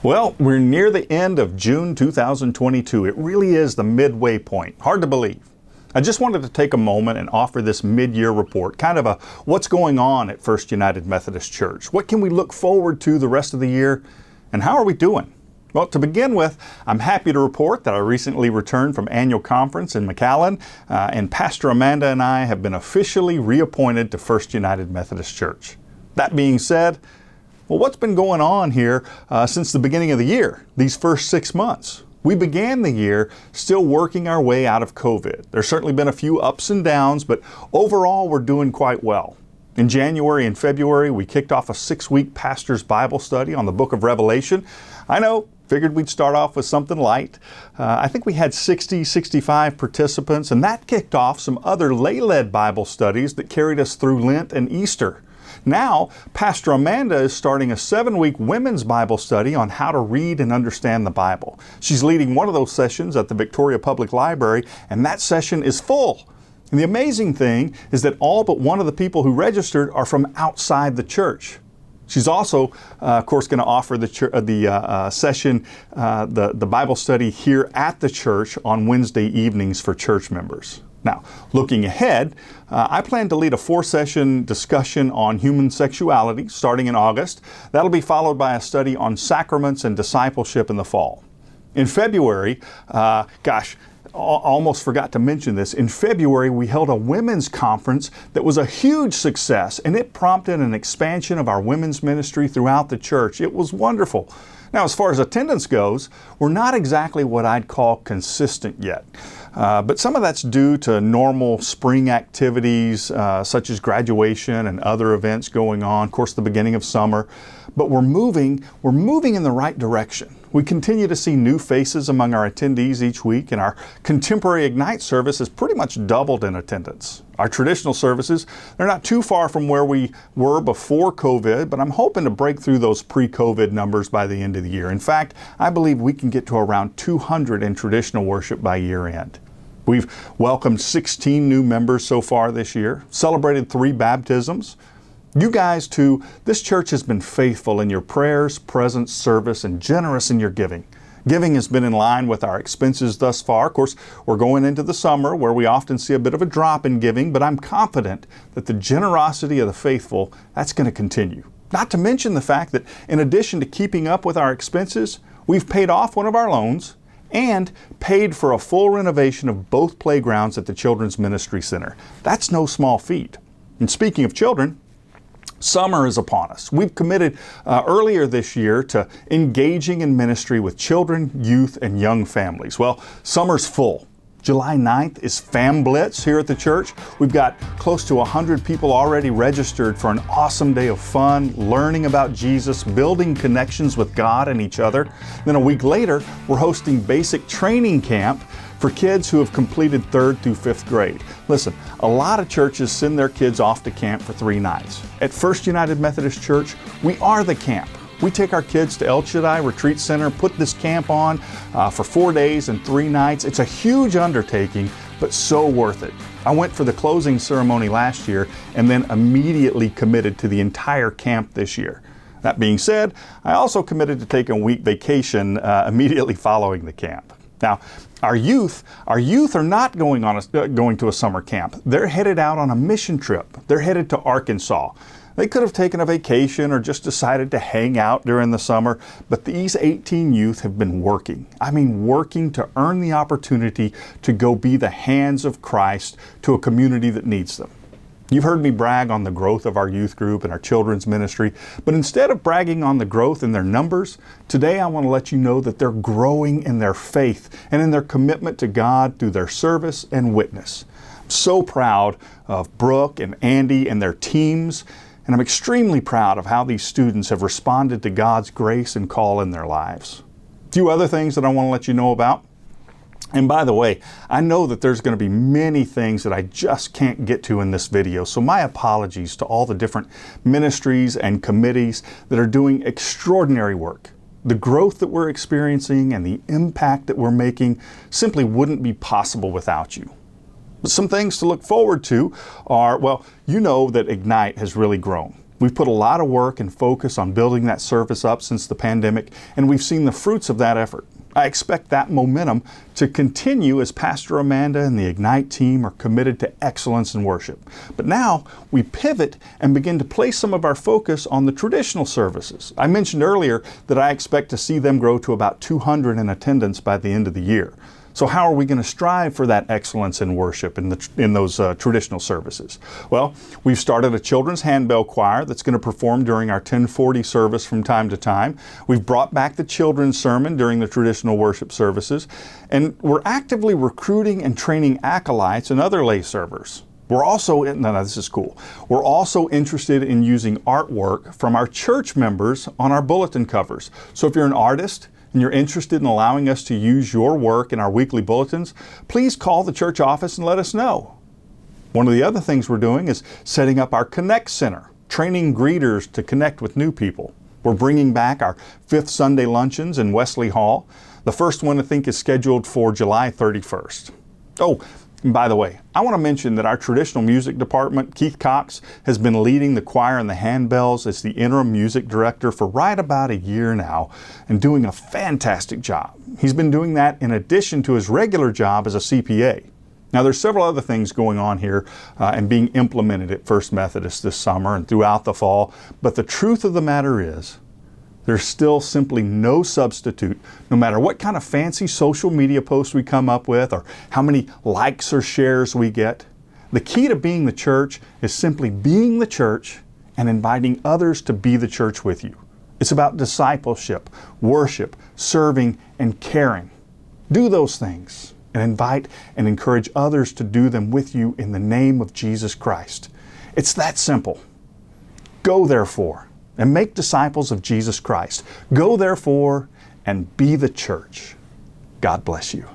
Well, we're near the end of June 2022. It really is the midway point. Hard to believe. I just wanted to take a moment and offer this mid-year report, kind of a what's going on at First United Methodist Church. What can we look forward to the rest of the year, and how are we doing? Well, to begin with, I'm happy to report that I recently returned from annual conference in McAllen, and Pastor Amanda and I have been officially reappointed to First United Methodist Church. That being said, well, what's been going on here since the beginning of the year, these first 6 months? We began the year still working our way out of COVID. There's certainly been a few ups and downs, but overall we're doing quite well. In January and February, we kicked off a 6-week pastor's Bible study on the book of Revelation. I know, figured we'd start off with something light. I think we had 65 participants, and that kicked off some other lay-led Bible studies that carried us through Lent and Easter. Now, Pastor Amanda is starting a 7-week women's Bible study on how to read and understand the Bible. She's leading one of those sessions at the Victoria Public Library, and that session is full. And the amazing thing is that all but one of the people who registered are from outside the church. She's also, of course, going to offer the Bible study here at the church on Wednesday evenings for church members. Now, looking ahead, I plan to lead a 4-session discussion on human sexuality starting in August. That'll be followed by a study on sacraments and discipleship in the fall. In February, almost forgot to mention this. In February, we held a women's conference that was a huge success, and it prompted an expansion of our women's ministry throughout the church. It was wonderful. Now, as far as attendance goes, we're not exactly what I'd call consistent yet. But some of that's due to normal spring activities, such as graduation and other events going on, of course, the beginning of summer. But we're moving in the right direction. We continue to see new faces among our attendees each week, and our contemporary Ignite service has pretty much doubled in attendance. Our traditional services, they're not too far from where we were before COVID, but I'm hoping to break through those pre-COVID numbers by the end of the year. In fact, I believe we can get to around 200 in traditional worship by year end. We've welcomed 16 new members so far this year, celebrated 3 baptisms. You guys too, this church has been faithful in your prayers, presence, service, and generous in your giving. Giving has been in line with our expenses thus far. Of course, we're going into the summer where we often see a bit of a drop in giving, but I'm confident that the generosity of the faithful, that's going to continue. Not to mention the fact that in addition to keeping up with our expenses, we've paid off one of our loans and paid for a full renovation of both playgrounds at the Children's Ministry Center. That's no small feat. And speaking of children, summer is upon us. We've committed earlier this year to engaging in ministry with children, youth, and young families. Well, summer's full. July 9th is Fam Blitz here at the church. We've got close to 100 people already registered for an awesome day of fun, learning about Jesus, building connections with God and each other. Then a week later, we're hosting basic training camp for kids who have completed 3rd through 5th grade. Listen, a lot of churches send their kids off to camp for 3 nights. At First United Methodist Church, we are the camp. We take our kids to El Shaddai Retreat Center, put this camp on for 4 days and 3 nights. It's a huge undertaking, but so worth it. I went for the closing ceremony last year and then immediately committed to the entire camp this year. That being said, I also committed to take a week vacation immediately following the camp. Now, our youth are not going to a summer camp. They're headed out on a mission trip. They're headed to Arkansas. They could have taken a vacation or just decided to hang out during the summer, but these 18 youth have been working. I mean, working to earn the opportunity to go be the hands of Christ to a community that needs them. You've heard me brag on the growth of our youth group and our children's ministry, but instead of bragging on the growth in their numbers, today I want to let you know that they're growing in their faith and in their commitment to God through their service and witness. I'm so proud of Brooke and Andy and their teams, and I'm extremely proud of how these students have responded to God's grace and call in their lives. A few other things that I want to let you know about. And by the way, I know that there's going to be many things that I just can't get to in this video, so my apologies to all the different ministries and committees that are doing extraordinary work. The growth that we're experiencing and the impact that we're making simply wouldn't be possible without you. But some things to look forward to are, well, you know that Ignite has really grown. We've put a lot of work and focus on building that service up since the pandemic, and we've seen the fruits of that effort. I expect that momentum to continue as Pastor Amanda and the Ignite team are committed to excellence in worship. But now we pivot and begin to place some of our focus on the traditional services. I mentioned earlier that I expect to see them grow to about 200 in attendance by the end of the year. So how are we going to strive for that excellence in worship in those traditional services? Well, we've started a children's handbell choir that's going to perform during our 1040 service from time to time. We've brought back the children's sermon during the traditional worship services. And we're actively recruiting and training acolytes and other lay servers. We're also, this is cool. We're also interested in using artwork from our church members on our bulletin covers. So if you're an artist, and you're interested in allowing us to use your work in our weekly bulletins, please call the church office and let us know. One of the other things we're doing is setting up our Connect Center, training greeters to connect with new people. We're bringing back our 5th Sunday luncheons in Wesley Hall. The first one, I think, is scheduled for July 31st. Oh, and by the way, I want to mention that our traditional music department, Keith Cox, has been leading the choir and the handbells as the interim music director for right about a year now and doing a fantastic job. He's been doing that in addition to his regular job as a CPA. Now, there's several other things going on here and being implemented at First Methodist this summer and throughout the fall, but the truth of the matter is, there's still simply no substitute, no matter what kind of fancy social media posts we come up with or how many likes or shares we get. The key to being the church is simply being the church and inviting others to be the church with you. It's about discipleship, worship, serving, and caring. Do those things and invite and encourage others to do them with you in the name of Jesus Christ. It's that simple. Go therefore and make disciples of Jesus Christ. Go therefore and be the church. God bless you.